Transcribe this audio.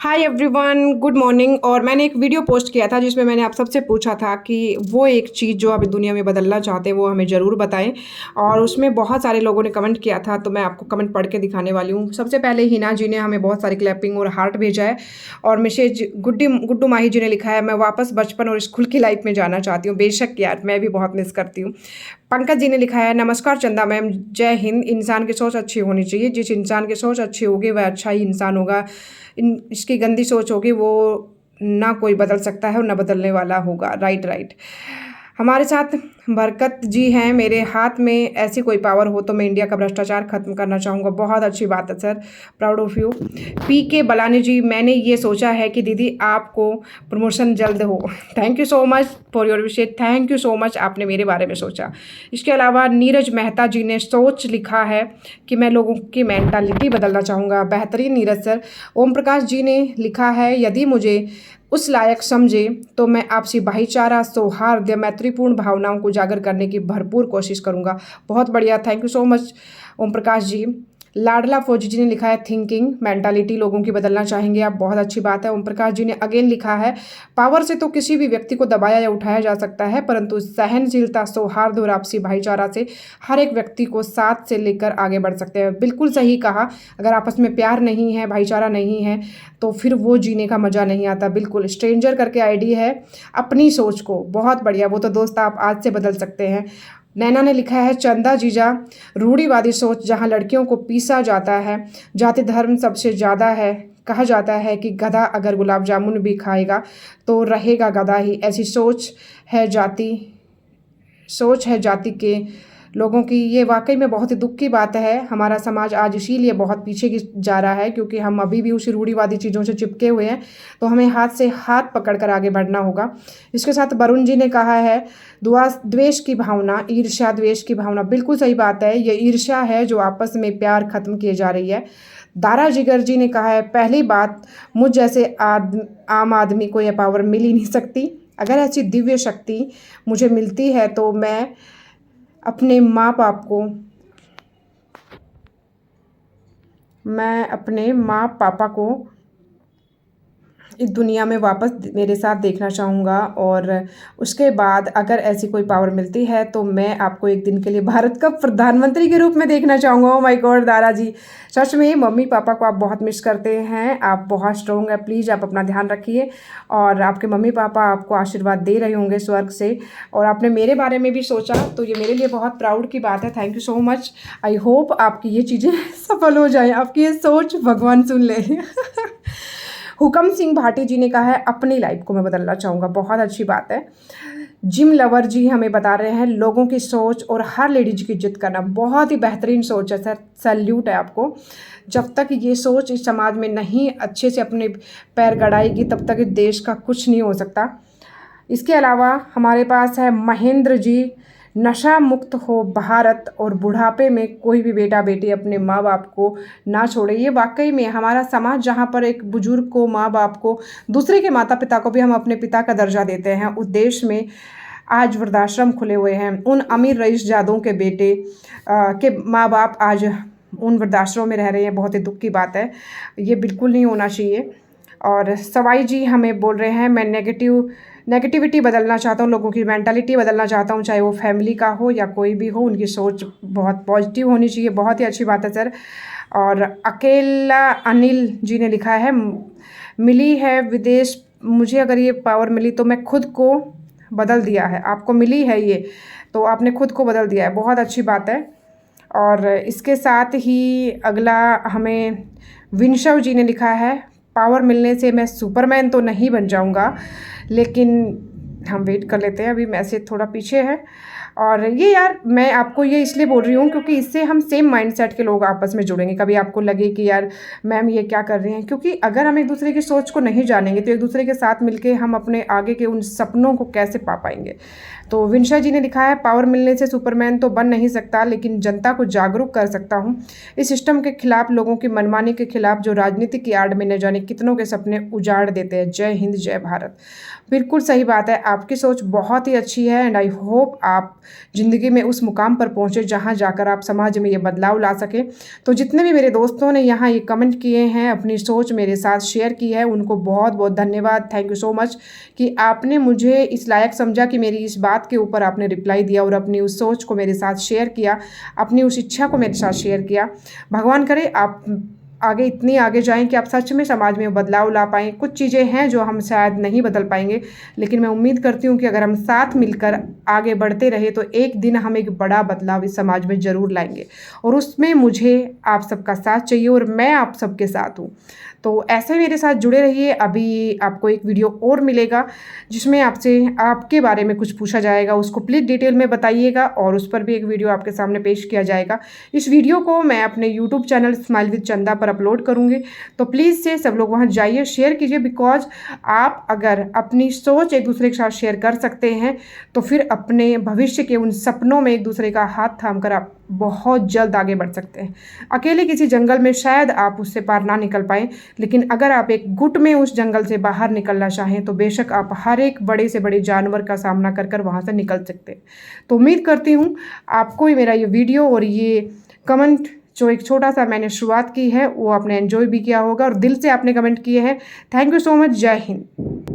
Hi everyone, good morning. और मैंने एक वीडियो पोस्ट किया था जिसमें मैंने आप सबसे पूछा था कि वो एक चीज़ जो आप दुनिया में बदलना चाहते हैं वो हमें ज़रूर बताएं। और उसमें बहुत सारे लोगों ने कमेंट किया था, तो मैं आपको कमेंट पढ़ के दिखाने वाली हूँ। सबसे पहले हिना जी ने हमें बहुत सारी क्लैपिंग और हार्ट भेजा है। और मैसेज गुड्डू माही जी ने लिखा है, मैं वापस बचपन और स्कूल की लाइफ में जाना चाहती हूँ। बेशक यार, मैं भी बहुत मिस करती हूँ। पंकज जी ने लिखा है, नमस्कार चंदा मैम, जय हिंद। इंसान की सोच अच्छी होनी चाहिए। जिस इंसान की सोच अच्छी होगी वह अच्छा ही इंसान होगा। इसकी गंदी सोच होगी वो ना कोई बदल सकता है और ना बदलने वाला होगा। Right right. हमारे साथ बरकत जी हैं, मेरे हाथ में ऐसी कोई पावर हो तो मैं इंडिया का भ्रष्टाचार खत्म करना चाहूँगा। बहुत अच्छी बात है sir, proud of you. P के बलानी जी, मैंने ये सोचा है कि दीदी आपको प्रमोशन जल्द हो। Thank you so much for your wishes. Thank you so much, आपने मेरे बारे में सोचा। इसके अलावा नीरज मेहता जी ने सोच लिखा है कि मैं लोगों की मेंटालिटी बदलना चाहूँगा। बेहतरीन नीरज सर। ओम प्रकाश जी ने लिखा है, यदि मुझे उस लायक समझे तो मैं आपसी भाईचारा, सौहार्द, मैत्रीपूर्ण भावनाओं को उजागर करने की भरपूर कोशिश करूंगा। बहुत बढ़िया, thank you so much Om Prakash ji. लाडला फौजी जी ने लिखा है, थिंकिंग मेंटालिटी लोगों की बदलना चाहेंगे आप। बहुत अच्छी बात है। ओम प्रकाश जी ने अगेन लिखा है, पावर से तो किसी भी व्यक्ति को दबाया या उठाया जा सकता है, परंतु सहनशीलता, सौहार्द और आपसी भाईचारा से हर एक व्यक्ति को साथ से लेकर आगे बढ़ सकते हैं। बिल्कुल सही कहा। अगर आपस में प्यार नहीं है, भाईचारा नहीं है, तो फिर वो जीने का मज़ा नहीं आता। बिल्कुल। स्ट्रेंजर करके आईडी है, अपनी सोच को। बहुत बढ़िया, वो तो दोस्त आप आज से बदल सकते हैं। नैना ने लिखा है, चंदा जीजा, रूढ़िवादी सोच जहां लड़कियों को पीसा जाता है, जाति धर्म सबसे ज़्यादा है। कहा जाता है कि गधा अगर गुलाब जामुन भी खाएगा तो रहेगा गधा ही। ऐसी सोच है जाति के लोगों की। ये वाकई में बहुत ही दुख की बात है। हमारा समाज आज इसीलिए बहुत पीछे जा रहा है, क्योंकि हम अभी भी उसी रूढ़िवादी चीज़ों से चिपके हुए हैं। तो हमें हाथ से हाथ पकड़कर आगे बढ़ना होगा। इसके साथ वरुण जी ने कहा है, द्वेष की भावना, ईर्ष्या द्वेष की भावना। बिल्कुल सही बात है, ये ईर्ष्या है जो आपस में प्यार खत्म किए जा रही है। दारा जिगर जी ने कहा है, पहली बात, मुझ जैसे आम आदमी को यह पावर मिल ही नहीं सकती। अगर ऐसी दिव्य शक्ति मुझे मिलती है तो अपने माँ बाप को मैं अपने माँ पापा को इस दुनिया में वापस मेरे साथ देखना चाहूँगा। और उसके बाद अगर ऐसी कोई पावर मिलती है तो मैं आपको एक दिन के लिए भारत का प्रधानमंत्री के रूप में देखना चाहूँगा। ओ माय गॉड दारा जी, सच में मम्मी पापा को आप बहुत मिस करते हैं। आप बहुत स्ट्रॉन्ग है, प्लीज़ आप अपना ध्यान रखिए। और आपके मम्मी पापा आपको आशीर्वाद दे रहे होंगे स्वर्ग से। और आपने मेरे बारे में भी सोचा, तो ये मेरे लिए बहुत प्राउड की बात है। Thank you so much. I hope आपकी ये चीज़ें सफल हो जाए, आपकी ये सोच भगवान सुन ले। हुकम सिंह भाटी जी ने कहा है, अपनी लाइफ को मैं बदलना चाहूँगा। बहुत अच्छी बात है। जिम लवर जी हमें बता रहे हैं, लोगों की सोच और हर लेडीज की इज्जत करना। बहुत ही बेहतरीन सोच है सर, सैल्यूट है आपको। जब तक ये सोच इस समाज में नहीं अच्छे से अपने पैर गड़ाएगी तब तक इस देश का कुछ नहीं हो सकता। इसके अलावा हमारे पास है महेंद्र जी, नशा मुक्त हो भारत और बुढ़ापे में कोई भी बेटा बेटी अपने माँ बाप को ना छोड़े। ये वाकई में हमारा समाज जहाँ पर एक बुजुर्ग को, माँ बाप को, दूसरे के माता पिता को भी हम अपने पिता का दर्जा देते हैं, उस देश में आज वृद्धाश्रम खुले हुए हैं। उन अमीर रईसजादों के बेटे के माँ बाप आज उन वृद्धाश्रमों में रह रहे हैं। बहुत ही दुख की बात है, ये बिल्कुल नहीं होना चाहिए। और सवाई जी हमें बोल रहे हैं, मैं नेगेटिविटी बदलना चाहता हूँ, लोगों की मेंटालिटी बदलना चाहता हूँ, चाहे वो फैमिली का हो या कोई भी हो, उनकी सोच बहुत पॉजिटिव होनी चाहिए। बहुत ही अच्छी बात है सर। और अकेला अनिल जी ने लिखा है, मिली है विदेश, मुझे अगर ये पावर मिली तो मैं खुद को बदल दिया है। आपको मिली है ये, तो आपने खुद को बदल दिया है। बहुत अच्छी बात है। और इसके साथ ही अगला हमें विंशव जी ने लिखा है, पावर मिलने से मैं सुपरमैन तो नहीं बन जाऊंगा, लेकिन हम वेट कर लेते हैं, अभी मैसेज थोड़ा पीछे है। और ये यार मैं आपको ये इसलिए बोल रही हूँ क्योंकि इससे हम सेम माइंडसेट के लोग आपस में जुड़ेंगे। कभी आपको लगे कि यार मैम ये क्या कर रही हैं, क्योंकि अगर हम एक दूसरे की सोच को नहीं जानेंगे तो एक दूसरे के साथ मिलके हम अपने आगे के उन सपनों को कैसे पा पाएंगे। तो विंशा जी ने लिखा है, पावर मिलने से सुपरमैन तो बन नहीं सकता, लेकिन जनता को जागरूक कर सकता हूँ इस सिस्टम के खिलाफ, लोगों की मनमानी के खिलाफ जो राजनीति की आड़ में न जाने कितनों के सपने उजाड़ देते हैं। जय हिंद, जय भारत। बिल्कुल सही बात है, आपकी सोच बहुत ही अच्छी है एंड आई होप आप ज़िंदगी में उस मुकाम पर पहुँचे जहाँ जाकर आप समाज में ये बदलाव ला सकें। तो जितने भी मेरे दोस्तों ने यहाँ ये कमेंट किए हैं, अपनी सोच मेरे साथ शेयर की है, उनको बहुत-बहुत धन्यवाद। थैंक यू सो मच कि आपने मुझे इस लायक समझा कि मेरी इस बात के ऊपर आपने रिप्लाई दिया और अपनी उस सोच को मेरे साथ शेयर किया, अपनी उस इच्छा को मेरे साथ शेयर किया। भगवान करे आप आगे इतनी आगे जाएँ कि आप सच में समाज में बदलाव ला पाएँ। कुछ चीज़ें हैं जो हम शायद नहीं बदल पाएँगे, लेकिन मैं उम्मीद करती हूँ कि अगर हम साथ मिलकर आगे बढ़ते रहे तो एक दिन हम एक बड़ा बदलाव इस समाज में ज़रूर लाएँगे और उसमें मुझे आप सबका साथ चाहिए और मैं आप सबके साथ हूँ। तो ऐसे मेरे साथ जुड़े रहिए। अभी आपको एक वीडियो और मिलेगा जिसमें आपसे आपके बारे में कुछ पूछा जाएगा, उसको प्लीज़ डिटेल में बताइएगा और उस पर भी एक वीडियो आपके सामने पेश किया जाएगा। इस वीडियो को मैं अपने यूट्यूब चैनल स्माइल विद चंदा पर अपलोड करूँगी, तो प्लीज़ से सब लोग वहाँ जाइए, शेयर कीजिए। बिकॉज़ आप अगर अपनी सोच एक दूसरे के साथ शेयर कर सकते हैं तो फिर अपने भविष्य के उन सपनों में एक दूसरे का हाथ थाम कर आप बहुत जल्द आगे बढ़ सकते हैं। अकेले किसी जंगल में शायद आप उससे पार ना निकल पाएँ, लेकिन अगर आप एक गुट में उस जंगल से बाहर निकलना चाहें तो बेशक आप हर एक बड़े से बड़े जानवर का सामना कर कर वहाँ से निकल सकते हैं। तो उम्मीद करती हूँ आपको ये मेरा ये वीडियो और ये कमेंट जो एक छोटा-सा मैंने शुरुआत की है वो आपने एन्जॉय भी किया होगा और दिल से आपने कमेंट किए हैं। Thank you so much. जय हिंद।